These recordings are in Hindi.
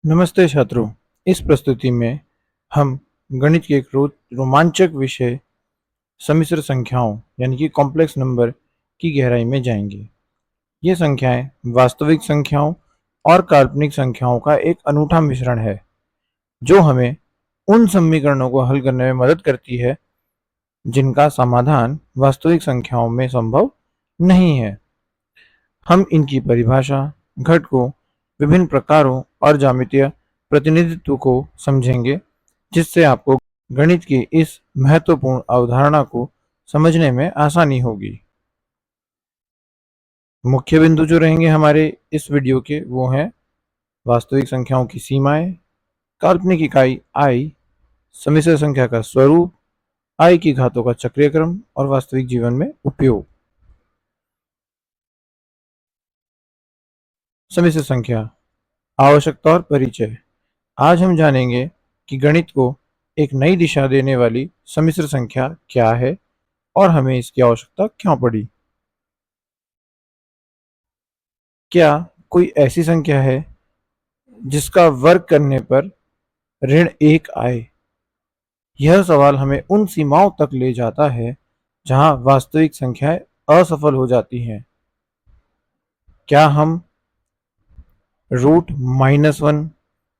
नमस्ते छात्रों। इस प्रस्तुति में हम गणित के एक रोमांचक विषय सम्मिश्र संख्याओं यानी कि कॉम्प्लेक्स नंबर की गहराई में जाएंगे। ये संख्याएं वास्तविक संख्याओं और काल्पनिक संख्याओं का एक अनूठा मिश्रण है जो हमें उन समीकरणों को हल करने में मदद करती है जिनका समाधान वास्तविक संख्याओं में संभव नहीं है। हम इनकी परिभाषा, घटकों, विभिन्न प्रकारों और ज्यामितीय प्रतिनिधित्व को समझेंगे, जिससे आपको गणित की इस महत्वपूर्ण अवधारणा को समझने में आसानी होगी। मुख्य बिंदु जो रहेंगे हमारे इस वीडियो के वो हैं वास्तविक संख्याओं की सीमाएं, काल्पनिक इकाई आई, सम्मिश्र संख्या का स्वरूप, आई की घातों का चक्रीय क्रम और वास्तविक जीवन में उपयोग। सम्मिश्र संख्या, आवश्यकता और परिचय। आज हम जानेंगे कि गणित को एक नई दिशा देने वाली सम्मिश्र संख्या क्या है और हमें इसकी आवश्यकता क्यों पड़ी। क्या कोई ऐसी संख्या है जिसका वर्ग करने पर ऋण 1 आए? यह सवाल हमें उन सीमाओं तक ले जाता है जहां वास्तविक संख्याएं असफल हो जाती हैं। क्या हम √-1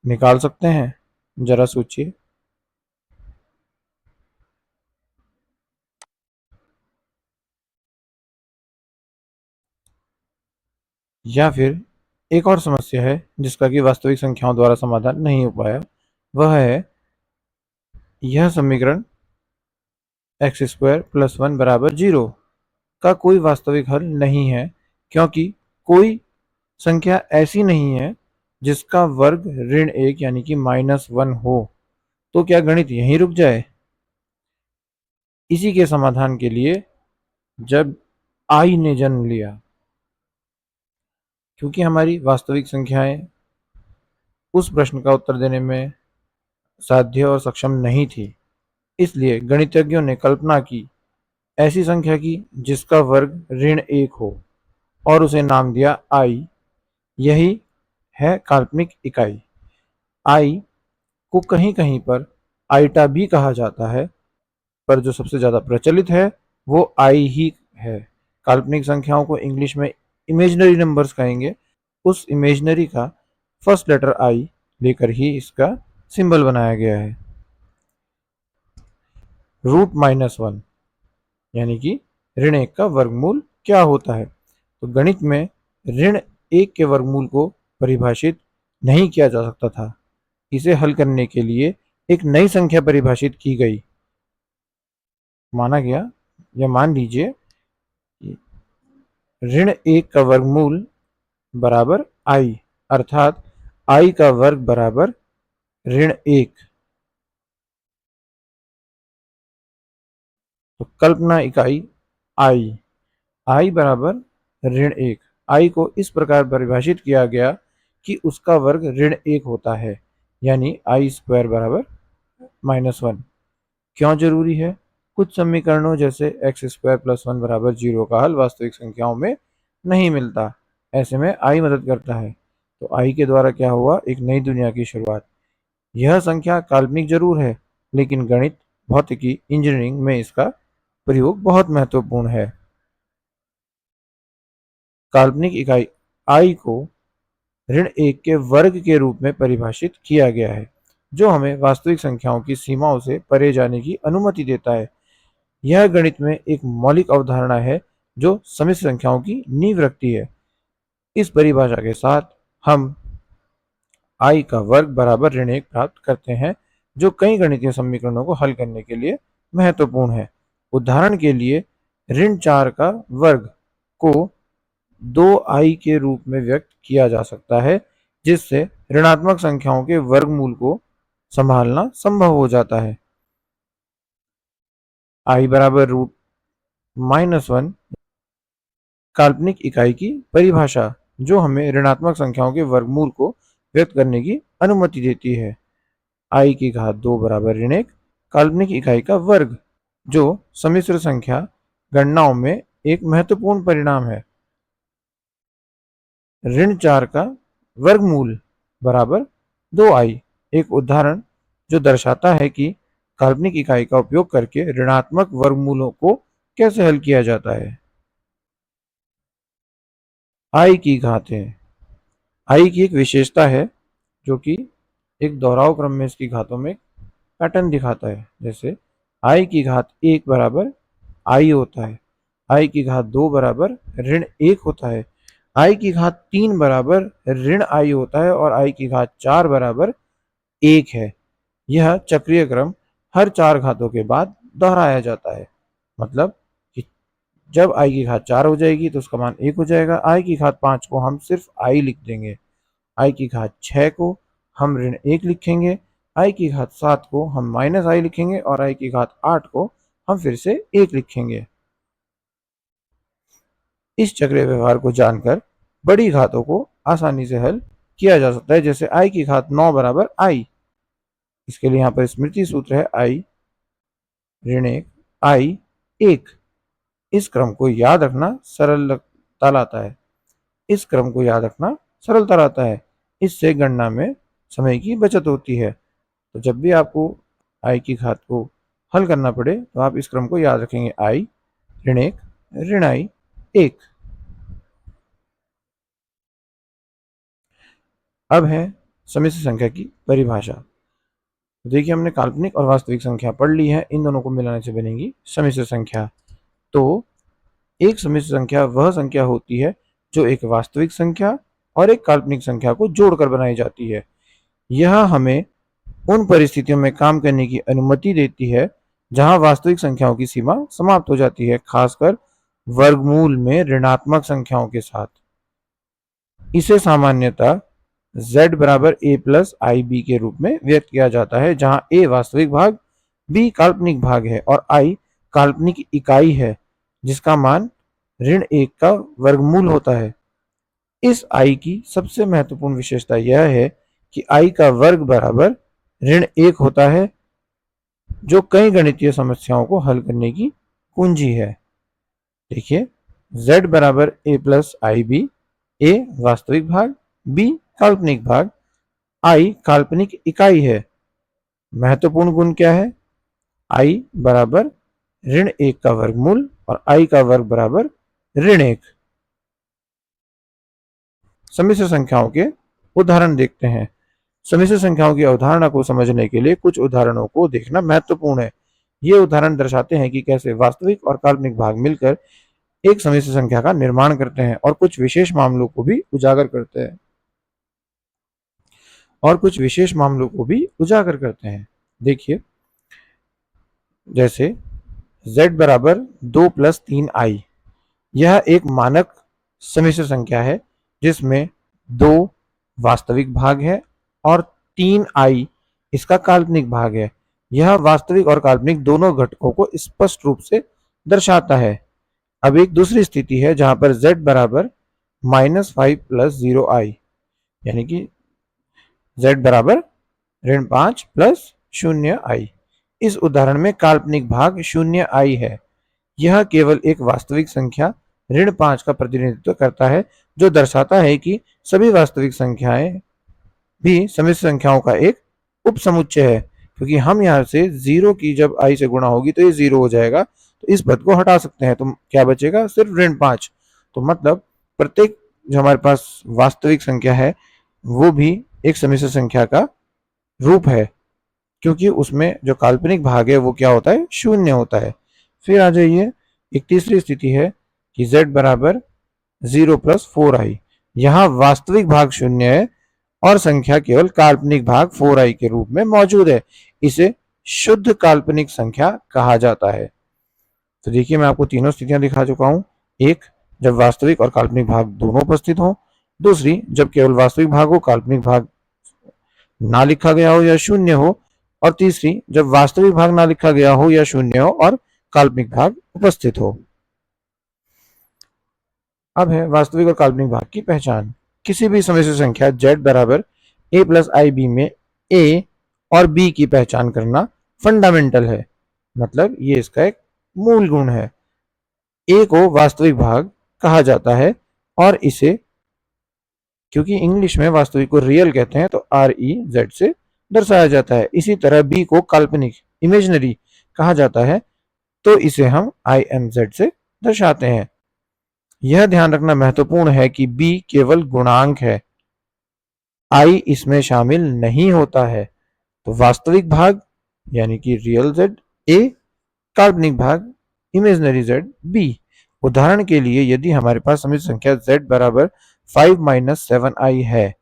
निकाल सकते हैं? जरा सोचिए। या फिर एक और समस्या है जिसका कि वास्तविक संख्याओं द्वारा समाधान नहीं हो पाया, वह है यह समीकरण x² + 1 = 0 का कोई वास्तविक हल नहीं है, क्योंकि कोई संख्या ऐसी नहीं है जिसका वर्ग ऋण 1 यानी कि -1 हो। तो क्या गणित यहीं रुक जाए? इसी के समाधान के लिए जब आई ने जन्म लिया, क्योंकि हमारी वास्तविक संख्याएं उस प्रश्न का उत्तर देने में साध्य और सक्षम नहीं थी, इसलिए गणितज्ञों ने कल्पना की ऐसी संख्या की जिसका वर्ग ऋण 1 हो और उसे नाम दिया आई। यही है काल्पनिक इकाई। आई को कहीं कहीं पर आइटा भी कहा जाता है, पर जो सबसे ज़्यादा प्रचलित है वो आई ही है। काल्पनिक संख्याओं को इंग्लिश में इमेजिनरी नंबर्स कहेंगे। उस इमेजिनरी का फर्स्ट लेटर आई लेकर ही इसका सिंबल बनाया गया है। √-1 यानी कि ऋण 1 का वर्गमूल क्या होता है? तो गणित में ऋण 1 के वर्गमूल को परिभाषित नहीं किया जा सकता था। इसे हल करने के लिए एक नई संख्या परिभाषित की गई। माना गया या मान लीजिए ऋण 1 का वर्गमूल बराबर आई, अर्थात आई का वर्ग बराबर ऋण 1। तो कल्पना इकाई आई बराबर ऋण 1। आई को इस प्रकार परिभाषित किया गया कि उसका वर्ग ऋण 1 होता है, यानी I² बराबर -1। क्यों जरूरी है? कुछ समीकरणों जैसे x² + 1 = 0 का हल वास्तविक संख्याओं में नहीं मिलता। ऐसे में आई मदद करता है। तो आई के द्वारा क्या हुआ? एक नई दुनिया की शुरुआत। यह संख्या काल्पनिक जरूर है, लेकिन गणित, भौतिकी, इंजीनियरिंग में इसका प्रयोग बहुत महत्वपूर्ण है। काल्पनिक इकाई आई को ऋण 1 के वर्ग के रूप में परिभाषित किया गया है, जो हमें वास्तविक संख्याओं की सीमाओं से परे जाने की अनुमति देता है। यह गणित में एक मौलिक अवधारणा है जो सम्मिश्र संख्याओं की नींव रखती है। इस परिभाषा के साथ हम आई का वर्ग बराबर ऋण 1 प्राप्त करते हैं, जो कई गणितीय समीकरणों को हल करने के लिए महत्वपूर्ण है। उदाहरण के लिए ऋण 4 का वर्ग को 2i के रूप में व्यक्त किया जा सकता है, जिससे ऋणात्मक संख्याओं के वर्गमूल को संभालना संभव हो जाता है। i बराबर √-1 काल्पनिक इकाई की परिभाषा, जो हमें ऋणात्मक संख्याओं के वर्गमूल को व्यक्त करने की अनुमति देती है। i की घात 2 बराबर ऋण 1 काल्पनिक इकाई का वर्ग, जो सम्मिश्र संख्या गणनाओं में एक महत्वपूर्ण परिणाम है। ऋण 4 का वर्गमूल बराबर 2i एक उदाहरण जो दर्शाता है कि काल्पनिक इकाई का उपयोग करके ऋणात्मक वर्गमूलों को कैसे हल किया जाता है। आई की घातें। आई की एक विशेषता है जो कि एक दोहराव क्रम में इसकी घातों में पैटर्न दिखाता है। जैसे आई की घात 1 बराबर आई होता है, आई की घात 2 बराबर ऋण 1 होता है, आई की घात 3 बराबर ऋण आई होता है और आई की घात 4 बराबर 1 है। यह चक्रीय क्रम हर 4 घातों के बाद दोहराया जाता है। मतलब कि जब आई की घात 4 हो जाएगी तो उसका मान 1 हो जाएगा। आई की घात 5 को हम सिर्फ आई लिख देंगे, आई की घात 6 को हम ऋण 1 लिखेंगे, आई की घात 7 को हम माइनस आई लिखेंगे और आई की घात 8 को हम फिर से 1 लिखेंगे। इस चक्रीय व्यवहार को जानकर बड़ी घातों को आसानी से हल किया जा सकता है। जैसे आई की घात 9 बराबर आई, इसके लिए यहाँ पर स्मृति सूत्र है आई ऋण 1 आई 1। इस क्रम को याद रखना सरलता लाता है, इस क्रम को याद रखना सरलता लाता है। इससे गणना में समय की बचत होती है। तो जब भी आपको आई की घात को हल करना पड़े तो आप इस क्रम को याद रखेंगे, आई ऋण 1 ऋण आई 1। अब है सम्मिश्र संख्या की परिभाषा। देखिए हमने काल्पनिक और वास्तविक संख्या पढ़ ली है, इन दोनों को मिलाने से बनेगी सम्मिश्र संख्या। तो एक सम्मिश्र संख्या वह संख्या होती है जो एक वास्तविक संख्या और एक काल्पनिक संख्या को जोड़कर बनाई जाती है। यह हमें उन परिस्थितियों में काम करने की अनुमति देती है जहां वास्तविक संख्याओं की सीमा समाप्त हो जाती है, खासकर वर्गमूल में ऋणात्मक संख्याओं के साथ। इसे सामान्यतः z बराबर a प्लस आई बी के रूप में व्यक्त किया जाता है, जहां a वास्तविक भाग, b काल्पनिक भाग है और i काल्पनिक इकाई है जिसका मान ऋण 1 का वर्गमूल होता है। इस i की सबसे महत्वपूर्ण विशेषता यह है कि i का वर्ग बराबर ऋण 1 होता है, जो कई गणितीय समस्याओं को हल करने की कुंजी है। देखिए z बराबर a plus i b, a वास्तविक भाग, b काल्पनिक भाग, i काल्पनिक इकाई है। महत्वपूर्ण गुण क्या है? i बराबर ऋण 1 का वर्गमूल और i का वर्ग बराबर ऋण 1। सम्मिश्र संख्याओं के उदाहरण देखते हैं। सम्मिश्र संख्याओं की अवधारणा को समझने के लिए कुछ उदाहरणों को देखना महत्वपूर्ण है। ये उदाहरण दर्शाते हैं कि कैसे वास्तविक और काल्पनिक भाग मिलकर एक सम्मिश्र संख्या का निर्माण करते हैं और कुछ विशेष मामलों को भी उजागर करते हैं देखिए जैसे z बराबर 2 प्लस 3 आई, यह एक मानक सम्मिश्र संख्या है जिसमें 2 वास्तविक भाग है और 3 आई इसका काल्पनिक भाग है। यह वास्तविक और काल्पनिक दोनों घटकों को स्पष्ट रूप से दर्शाता है। अब एक दूसरी स्थिति है जहां पर z बराबर -5 प्लस 0 आई, यानी कि z बराबर ऋण 5 प्लस 0 आई। इस उदाहरण में काल्पनिक भाग 0 आई है। यह केवल एक वास्तविक संख्या ऋण 5 का प्रतिनिधित्व करता है, जो दर्शाता है कि सभी वास्तविक संख्याएं भी सम्मिश्र संख्याओं का एक उपसमुच्चय है। क्योंकि हम यहाँ से 0 की जब आई से गुणा होगी तो ये 0 हो जाएगा, तो इस पद को हटा सकते हैं, तो क्या बचेगा? सिर्फ ऋण 5। तो मतलब प्रत्येक जो हमारे पास वास्तविक संख्या है वो भी एक सम्मिश्र संख्या का रूप है, क्योंकि उसमें जो काल्पनिक भाग है वो क्या होता है? 0 होता है। फिर आ जाइए, एक तीसरी स्थिति है कि z बराबर 0 प्लस 4 आई। यहाँ वास्तविक भाग 0 है और संख्या केवल काल्पनिक भाग 4 आई के रूप में मौजूद है। इसे शुद्ध काल्पनिक संख्या कहा जाता है। तो देखिए मैं आपको तीनों स्थितियां दिखा चुका हूं। एक, जब वास्तविक और काल्पनिक भाग दोनों उपस्थित हो। दूसरी, जब केवल वास्तविक भाग हो, काल्पनिक भाग ना लिखा गया हो या 0 हो। और तीसरी, जब वास्तविक भाग ना लिखा गया हो या 0 हो और काल्पनिक भाग उपस्थित हो। अब है वास्तविक और काल्पनिक भाग की पहचान। किसी भी सम्मिश्र संख्या z बराबर a प्लस आई बी में a और b की पहचान करना फंडामेंटल है, मतलब ये इसका एक मूल गुण है। a को वास्तविक भाग कहा जाता है और इसे क्योंकि इंग्लिश में वास्तविक को रियल कहते हैं तो REZ से दर्शाया जाता है। इसी तरह बी को काल्पनिक इमेजिनरी कहा जाता है तो इसे हम IMZ से दर्शाते हैं। यह ध्यान रखना महत्वपूर्ण है कि बी केवल गुणांक है, आई इसमें शामिल नहीं होता है। तो वास्तविक भाग यानी कि रियल जेड ए, काल्पनिक भाग इमेजिनरी जेड बी। उदाहरण के लिए यदि हमारे पास समित संख्या z बराबर 5-7i है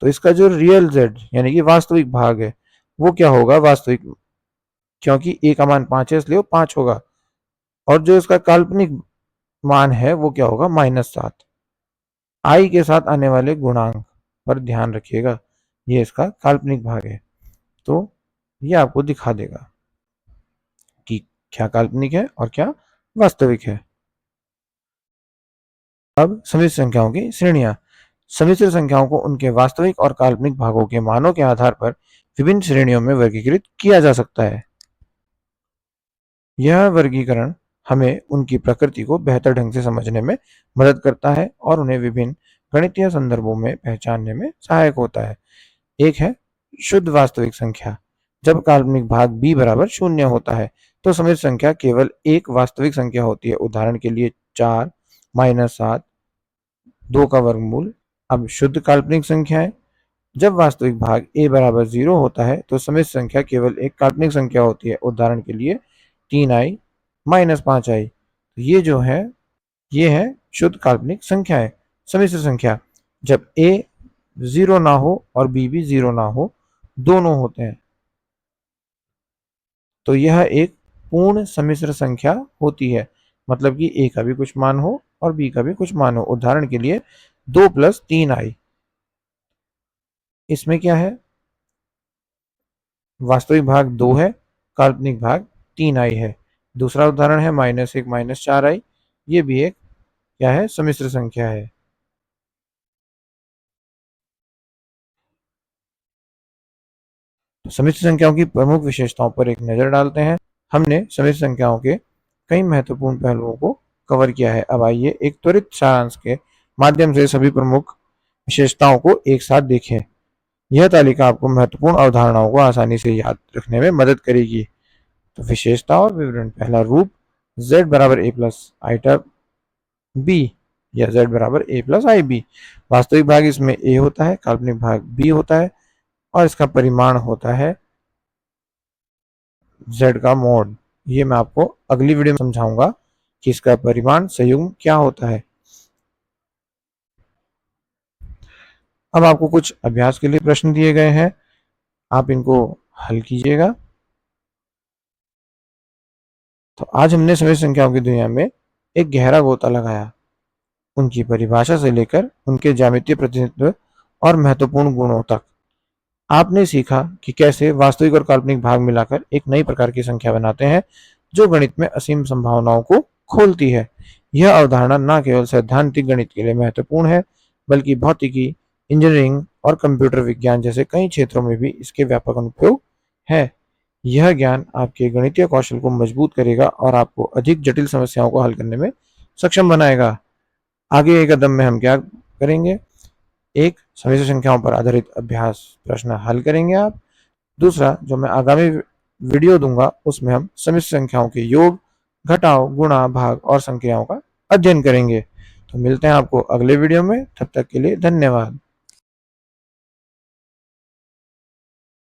तो इसका जो रियल z यानी कि वास्तविक भाग है वो क्या होगा, वास्तविक, क्योंकि a का मान 5 है इसलिए वो 5 होगा। और जो इसका काल्पनिक मान है वो क्या होगा, -7। आई के साथ आने वाले गुणांक पर ध्यान रखिएगा, ये इसका काल्पनिक भाग है। तो ये आपको दिखा देगा कि क्या काल्पनिक है और क्या वास्तविक है। अब समिश्र संख्याओं की श्रेणियां। समिश्र संख्याओं को उनके वास्तविक और काल्पनिक भागों के मानों के आधार पर विभिन्न श्रेणियों में वर्गीकृत किया जा सकता है। यह वर्गीकरण हमें उनकी प्रकृति को बेहतर ढंग से समझने में मदद करता है और उन्हें विभिन्न गणितीय संदर्भों में पहचानने में सहायक होता है। एक है शुद्ध वास्तविक संख्या। जब काल्पनिक भाग b बराबर 0 होता है तो समिश्र संख्या केवल एक वास्तविक संख्या होती है। उदाहरण के लिए 4, -7, 2 का वर्गमूल। अब शुद्ध काल्पनिक संख्याएं। जब वास्तविक भाग a बराबर 0 होता है तो समिश्र संख्या केवल एक काल्पनिक संख्या होती है। उदाहरण के लिए 3i -5i। ये जो है ये है शुद्ध काल्पनिक संख्याएं। समिश्र संख्या जब a 0 ना हो और b भी 0 ना हो, दोनों होते हैं, तो यह एक पूर्ण समिश्र संख्या होती है। मतलब कि a का भी कुछ मान हो और b का भी कुछ मान हो। उदाहरण के लिए 2 + 3i, इसमें क्या है, वास्तविक भाग 2 है, काल्पनिक भाग 3i है। दूसरा उदाहरण है -1 - 4i, ये भी एक क्या है, समिश्र संख्या है। तो समिश्र संख्याओं की प्रमुख विशेषताओं पर एक नजर डालते हैं। हमने समिश्र संख्याओं के कई महत्वपूर्ण पहलुओं को कवर किया है। अब आइए एक त्वरित सारांश के माध्यम से सभी प्रमुख विशेषताओं को एक साथ देखें। यह तालिका आपको महत्वपूर्ण अवधारणाओं को आसानी से याद रखने में मदद करेगी। तो विशेषता और विवरण। पहला रूप, z बराबर a प्लस आइटा b या z बराबर a प्लस आई बी। वास्तविक भाग इसमें a होता है, काल्पनिक भाग b होता है और इसका परिमाण होता है z का मॉड। ये मैं आपको अगली वीडियो में समझाऊंगा कि इसका परिमाण संयुग्म क्या होता है। अब आपको कुछ अभ्यास के लिए प्रश्न दिए गए हैं, आप इनको हल कीजिएगा। तो आज हमने समिश्र संख्याओं की दुनिया में एक गहरा गोता लगाया, उनकी परिभाषा से लेकर उनके ज्यामितीय प्रतिनिधित्व और महत्वपूर्ण गुणों तक। आपने सीखा कि कैसे वास्तविक और काल्पनिक भाग मिलाकर एक नई प्रकार की संख्या बनाते हैं जो गणित में असीम संभावनाओं को खोलती है। यह अवधारणा न केवल सैद्धांतिक गणित के लिए महत्वपूर्ण है बल्कि भौतिकी, इंजीनियरिंग और कंप्यूटर विज्ञान जैसे कई क्षेत्रों में भी इसके व्यापक अनुप्रयोग है। यह ज्ञान आपके गणितीय कौशल को मजबूत करेगा और आपको अधिक जटिल समस्याओं को हल करने में सक्षम बनाएगा। आगे एक कदम में हम क्या करेंगे, एक समिश्र संख्याओं पर आधारित अभ्यास प्रश्न हल करेंगे आप। दूसरा जो मैं आगामी वीडियो दूंगा उसमें हम समिश्र संख्याओं के योग, घटाव, गुणा, भाग और संक्रियाओं का अध्ययन करेंगे। तो मिलते हैं आपको अगले वीडियो में, तब तक के लिए धन्यवाद।